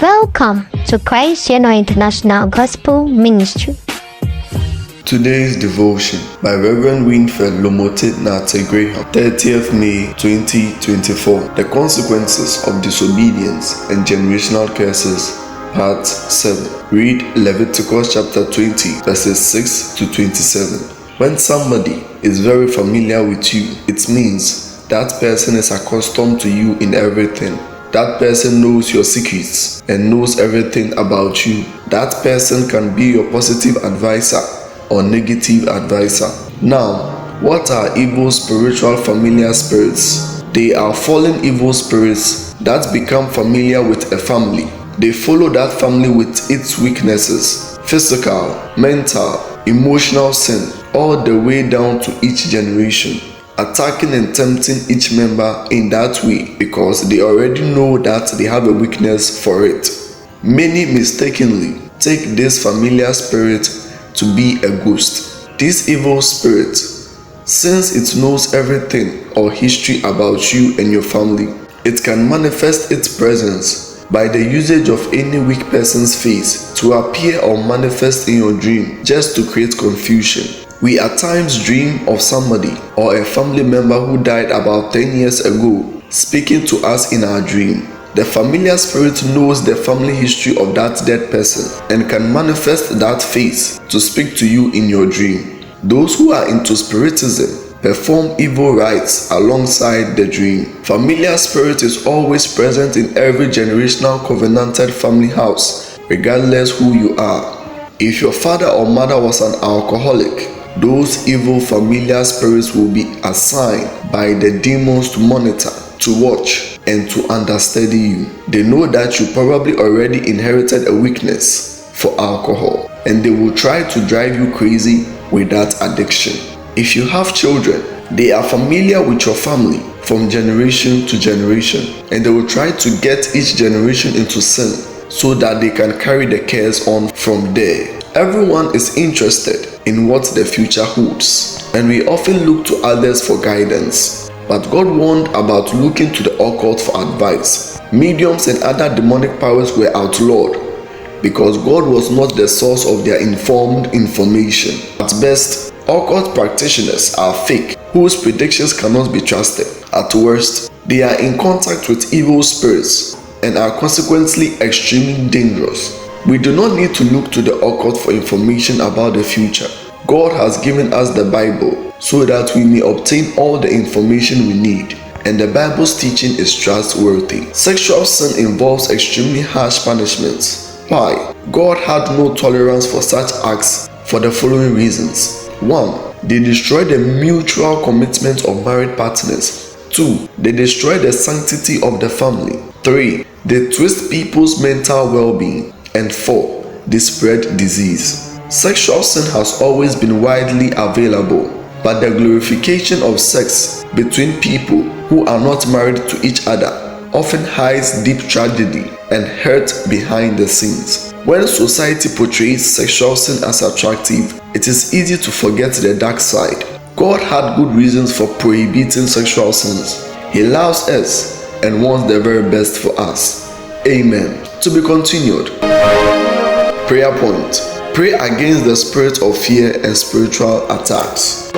Welcome to Christ International Gospel Ministry. Today's devotion by Reverend Winfred Lomotey Nartey-Graham, 30th May 2024. The consequences of disobedience and generational curses, Part 7. Read Leviticus chapter 20, verses 6 to 27. When somebody is very familiar with you, it means that person is accustomed to you in everything. That person knows your secrets and knows everything about you. That person can be your positive advisor or negative advisor. Now, what are evil spiritual familiar spirits? They are fallen evil spirits that become familiar with a family. They follow that family with its weaknesses, physical, mental, emotional sin, all the way down to each generation, attacking and tempting each member in that way because they already know that they have a weakness for it. Many mistakenly take this familiar spirit to be a ghost. This evil spirit, since it knows everything or history about you and your family, it can manifest its presence by the usage of any weak person's face to appear or manifest in your dream just to create confusion. We at times dream of somebody or a family member who died about 10 years ago speaking to us in our dream. The familiar spirit knows the family history of that dead person and can manifest that face to speak to you in your dream. Those who are into spiritism perform evil rites alongside the dream. Familiar spirit is always present in every generational covenanted family house, regardless who you are. If your father or mother was an alcoholic, those evil familiar spirits will be assigned by the demons to monitor, to watch, and to understudy you. They know that you probably already inherited a weakness for alcohol, and they will try to drive you crazy with that addiction. If you have children, they are familiar with your family from generation to generation, and they will try to get each generation into sin so that they can carry the curse on from there. Everyone is interested in what the future holds, and we often look to others for guidance. But God warned about looking to the occult for advice. Mediums and other demonic powers were outlawed because God was not the source of their informed information. At best, occult practitioners are fake, whose predictions cannot be trusted. At worst, they are in contact with evil spirits and are consequently extremely dangerous. We do not need to look to the occult for information about the future. God has given us the Bible so that we may obtain all the information we need, and the Bible's teaching is trustworthy. Sexual sin involves extremely harsh punishments. Why? God had no tolerance for such acts for the following reasons. 1. They destroy the mutual commitment of married partners. 2. They destroy the sanctity of the family. 3. They twist people's mental well-being. And 4. They spread disease. Sexual sin has always been widely available, but the glorification of sex between people who are not married to each other often hides deep tragedy and hurt behind the scenes. When society portrays sexual sin as attractive, it is easy to forget the dark side. God had good reasons for prohibiting sexual sins. He loves us and wants the very best for us. Amen. To be continued. Prayer point. Pray against the spirit of fear and spiritual attacks.